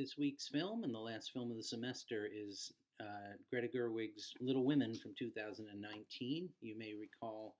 This week's film and the last film of the semester is Greta Gerwig's Little Women from 2019. You may recall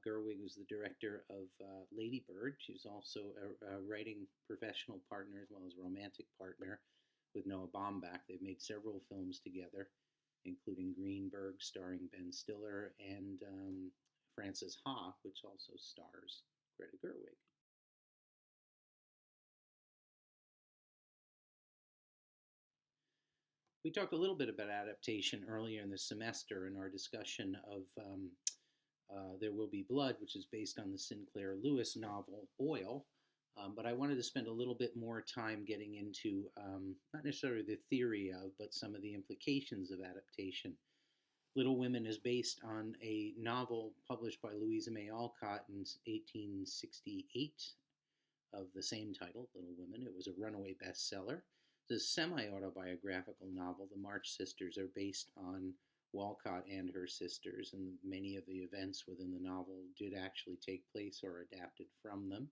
Gerwig was the director of Lady Bird. She was also a writing professional partner as well as romantic partner with Noah Baumbach. They've made several films together, including Greenberg, starring Ben Stiller, and Frances Ha, which also stars Greta Gerwig. We talked a little bit about adaptation earlier in the semester in our discussion of There Will Be Blood, which is based on the Sinclair Lewis novel Oil. But I wanted to spend a little bit more time getting into not necessarily the theory of, but some of the implications of adaptation. Little Women is based on a novel published by Louisa May Alcott in 1868 of the same title, Little Women. It was a runaway bestseller. It's a semi autobiographical novel. The March sisters are based on Walcott and her sisters, and many of the events within the novel did actually take place or adapted from them.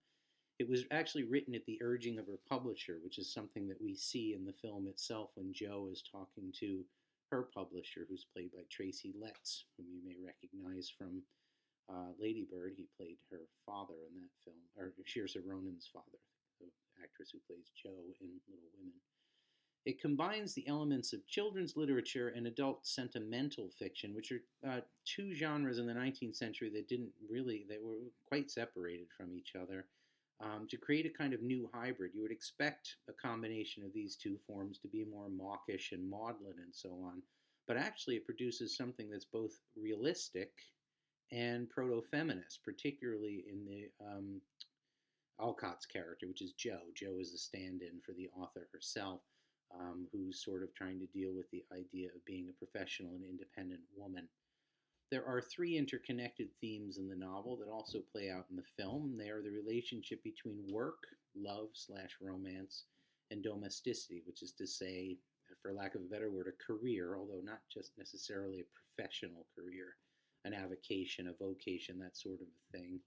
It was actually written at the urging of her publisher, which is something that we see in the film itself when Jo is talking to her publisher, who's played by Tracy Letts, whom you may recognize from Lady Bird. He played her father in that film, or Saoirse Ronan's father, the actress who plays Jo in Little Women. It combines the elements of children's literature and adult sentimental fiction, which are two genres in the 19th century that they were quite separated from each other, to create a kind of new hybrid. You would expect a combination of these two forms to be more mawkish and maudlin and so on, but actually it produces something that's both realistic and proto-feminist, particularly in the Alcott's character, which is Jo. Jo is the stand-in for the author herself, who's sort of trying to deal with the idea of being a professional and independent woman. There are three interconnected themes in the novel that also play out in the film. They are the relationship between work, love/romance, and domesticity, which is to say, for lack of a better word, a career, although not just necessarily a professional career, an avocation, a vocation, that sort of a thing.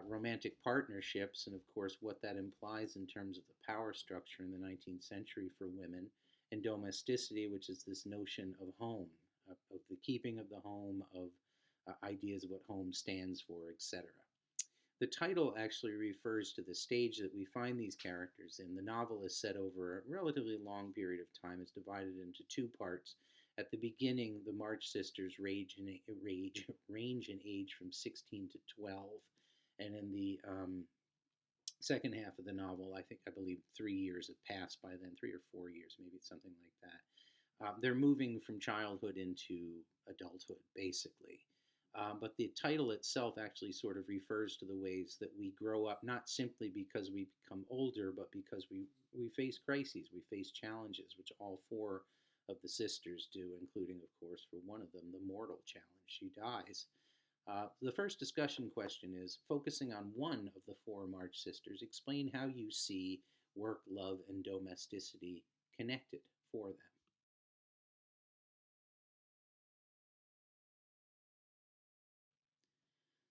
Romantic partnerships, and of course, what that implies in terms of the power structure in the 19th century for women, and domesticity, which is this notion of home, of the keeping of the home, of ideas of what home stands for, etc. The title actually refers to the stage that we find these characters in. The novel is set over a relatively long period of time. It's divided into two parts. At the beginning, the March sisters range in age from 16 to 12. And in the second half of the novel, I believe 3 years have passed by then, 3 or 4 years, maybe it's something like that. They're moving from childhood into adulthood, basically. But the title itself actually sort of refers to the ways that we grow up, not simply because we become older, but because we face crises, we face challenges, which all four of the sisters do, including, of course, for one of them, the mortal challenge. She dies. The first discussion question is, focusing on one of the four March sisters, explain how you see work, love, and domesticity connected for them.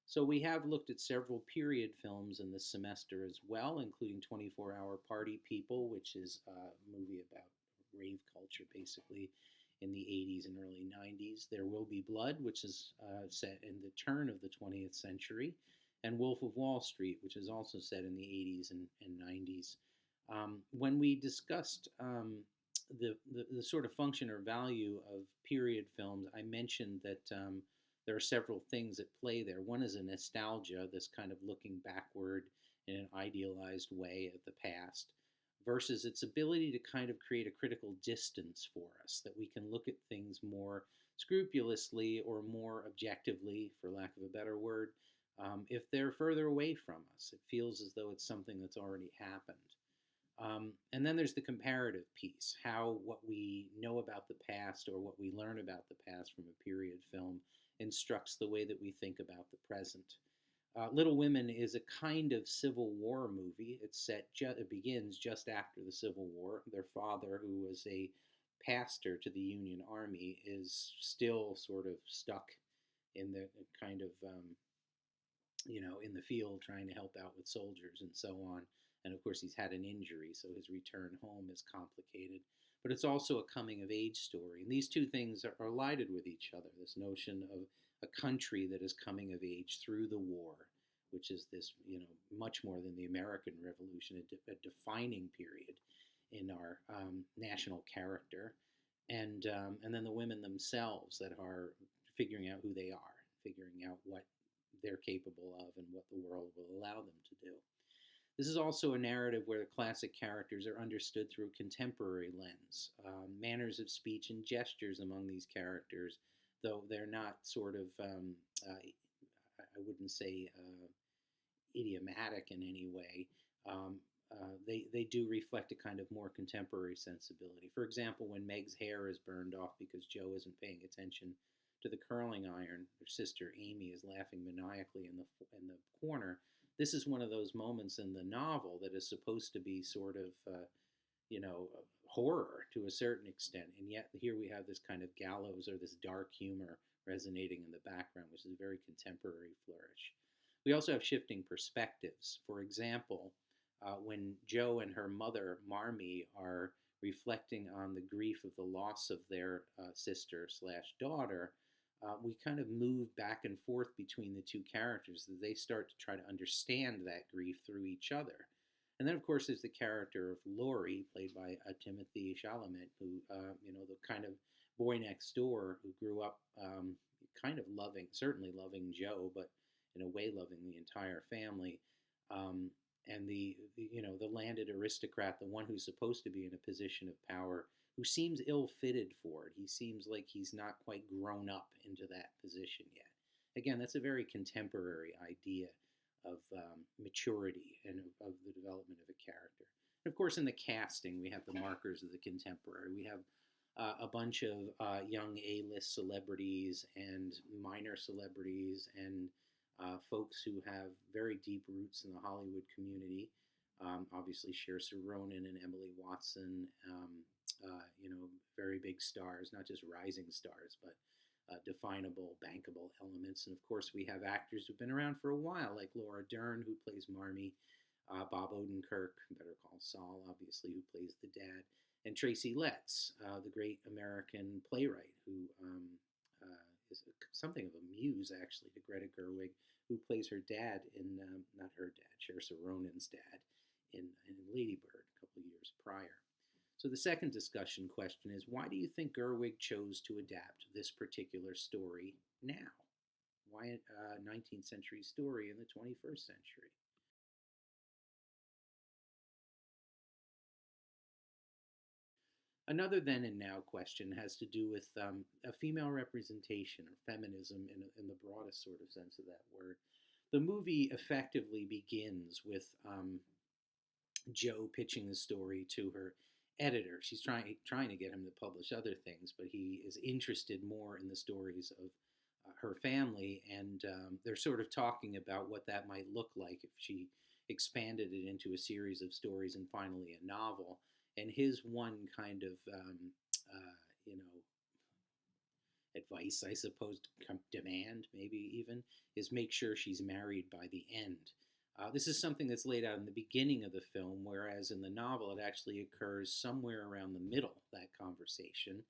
So we have looked at several period films in this semester as well, including 24-Hour Party People, which is a movie about rave culture, basically, in the 80s and early 90s. There Will Be Blood, which is set in the turn of the 20th century, and Wolf of Wall Street, which is also set in the 80s and 90s. When we discussed the sort of function or value of period films, I mentioned that there are several things at play there. One is a nostalgia, this kind of looking backward in an idealized way at the past, versus its ability to kind of create a critical distance for us, that we can look at things more scrupulously or more objectively, for lack of a better word, if they're further away from us. It feels as though it's something that's already happened. And then there's the comparative piece, how what we know about the past or what we learn about the past from a period film instructs the way that we think about the present. Little Women is a kind of Civil War movie. It begins just after the Civil War. Their father, who was a pastor to the Union Army, is still sort of stuck in the kind of in the field trying to help out with soldiers and so on. And of course, he's had an injury, so his return home is complicated. But it's also a coming of age story. And these two things are collided with each other, this notion of a country that is coming of age through the war, which is this, much more than the American Revolution, a defining period in our national character, and then the women themselves that are figuring out who they are, figuring out what they're capable of, and what the world will allow them to do. This is also a narrative where the classic characters are understood through a contemporary lens. Manners of speech and gestures among these characters, though they're not sort of, I wouldn't say idiomatic in any way, um, they do reflect a kind of more contemporary sensibility. For example, when Meg's hair is burned off because Joe isn't paying attention to the curling iron, her sister Amy is laughing maniacally in the corner. This is one of those moments in the novel that is supposed to be sort of, horror to a certain extent, and yet here we have this kind of gallows or this dark humor resonating in the background, which is a very contemporary flourish. We also have shifting perspectives. For example, when Joe and her mother, Marmee, are reflecting on the grief of the loss of their sister slash daughter, we kind of move back and forth between the two characters. That they start to try to understand that grief through each other. And then, of course, there's the character of Laurie, played by Timothy Chalamet, who, the kind of boy next door who grew up kind of loving, certainly loving Joe, but in a way loving the entire family. Um, and the landed aristocrat, the one who's supposed to be in a position of power, who seems ill-fitted for it. He seems like he's not quite grown up into that position yet. Again, that's a very contemporary idea of maturity and of the development of a character. And of course, in the casting, we have the markers of the contemporary. We have a bunch of young A-list celebrities and minor celebrities and folks who have very deep roots in the Hollywood community. Obviously, Saoirse Ronan and Emily Watson, very big stars, not just rising stars, but definable, bankable elements. And of course, we have actors who've been around for a while, like Laura Dern, who plays Marmee, Bob Odenkirk, Better Call Saul, obviously, who plays the dad, and Tracy Letts, the great American playwright who is something of a muse, actually, to Greta Gerwig, who plays her dad in, not her dad, Saoirse Ronan's dad, in Lady Bird a couple of years prior. So the second discussion question is, why do you think Gerwig chose to adapt this particular story now? Why a 19th century story in the 21st century? Another then and now question has to do with a female representation or feminism in the broadest sort of sense of that word. The movie effectively begins with Joe pitching the story to her editor. She's trying to get him to publish other things, but he is interested more in the stories of her family, and they're sort of talking about what that might look like if she expanded it into a series of stories and finally a novel. And his one kind of advice, I suppose, demand, maybe even, is make sure she's married by the end. This is something that's laid out in the beginning of the film, whereas in the novel it actually occurs somewhere around the middle, that conversation.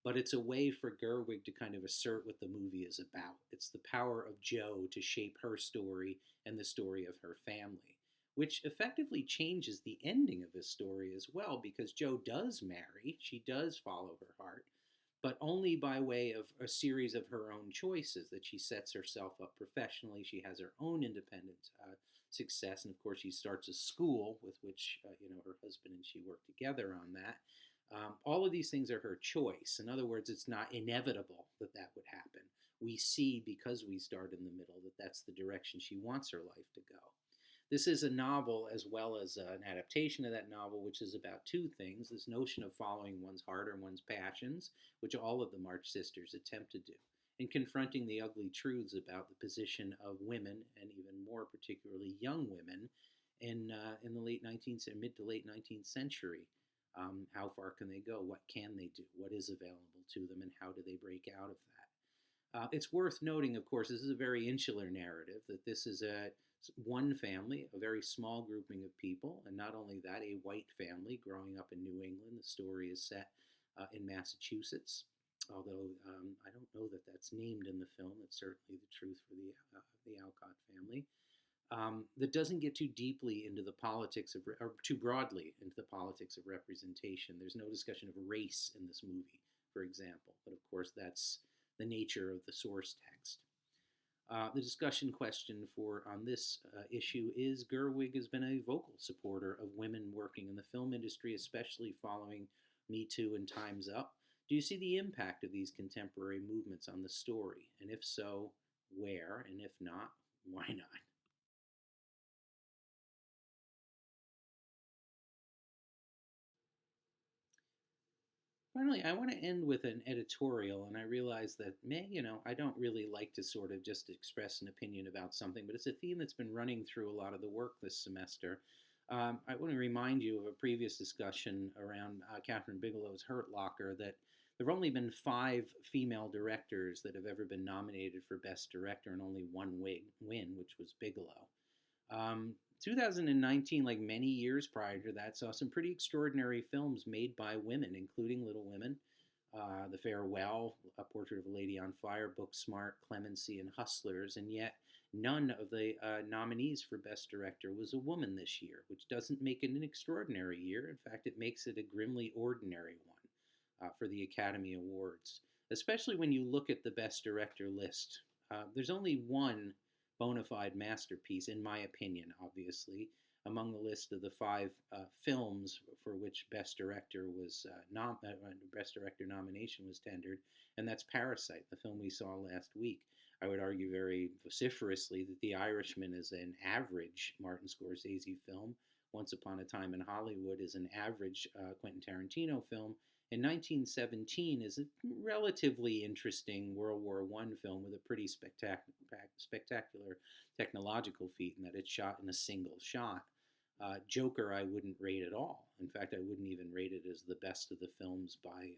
But it's a way for Gerwig to kind of assert what the movie is about. It's the power of Joe to shape her story and the story of her family, which effectively changes the ending of this story as well, because Joe does marry, she does follow her heart, but only by way of a series of her own choices that she sets herself up professionally. She has her own independent success, and of course, she starts a school with which her husband and she work together on that. All of these things are her choice. In other words, it's not inevitable that that would happen. We see, because we start in the middle, that that's the direction she wants her life to go. This is a novel as well as an adaptation of that novel, which is about two things: this notion of following one's heart or one's passions, which all of the March Sisters attempt to do, and confronting the ugly truths about the position of women, and even more particularly young women, in the mid to late 19th century. How far can they go? What can they do? What is available to them, and how do they break out of that? It's worth noting, of course, this is a very insular narrative, that this is one family, a very small grouping of people, and not only that, a white family growing up in New England. The story is set in Massachusetts, although I don't know that that's named in the film. It's certainly the truth for the Alcott family. That doesn't get too deeply into the politics of, or too broadly into the politics of representation. There's no discussion of race in this movie, for example, but of course that's the nature of the source text. The discussion question for on this issue is Gerwig has been a vocal supporter of women working in the film industry, especially following Me Too and Time's Up. Do you see the impact of these contemporary movements on the story? And if so, where? And if not, why not? Finally, I want to end with an editorial, and I realize that I don't really like to sort of just express an opinion about something, but it's a theme that's been running through a lot of the work this semester. I want to remind you of a previous discussion around Catherine Bigelow's Hurt Locker that there have only been five female directors that have ever been nominated for Best Director, and only one win, which was Bigelow. 2019, like many years prior to that, saw some pretty extraordinary films made by women, including Little Women, The Farewell, A Portrait of a Lady on Fire, Booksmart, Clemency, and Hustlers, and yet none of the nominees for Best Director was a woman this year, which doesn't make it an extraordinary year. In fact, it makes it a grimly ordinary one for the Academy Awards, especially when you look at the Best Director list. There's only one bona fide masterpiece, in my opinion, obviously, among the list of the five films for which Best Director nomination was tendered, and that's Parasite, the film we saw last week. I would argue very vociferously that The Irishman is an average Martin Scorsese film. Once Upon a Time in Hollywood is an average Quentin Tarantino film, and 1917 is a relatively interesting World War I film with a pretty spectacular technological feat in that it's shot in a single shot. Joker, I wouldn't rate at all. In fact, I wouldn't even rate it as the best of the films by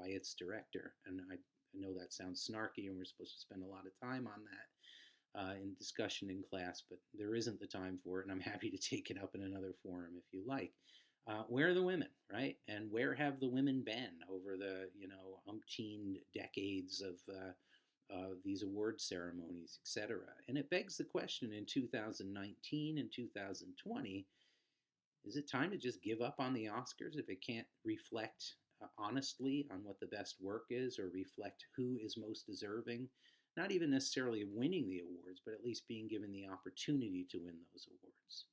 its director. And I know that sounds snarky, and we're supposed to spend a lot of time on that in discussion in class, but there isn't the time for it, and I'm happy to take it up in another forum if you like. Where are the women, right? And where have the women been over the umpteen decades of these award ceremonies, etc.? And it begs the question in 2019 and 2020: is it time to just give up on the Oscars if it can't reflect honestly on what the best work is, or reflect who is most deserving? Not even necessarily of winning the awards, but at least being given the opportunity to win those awards.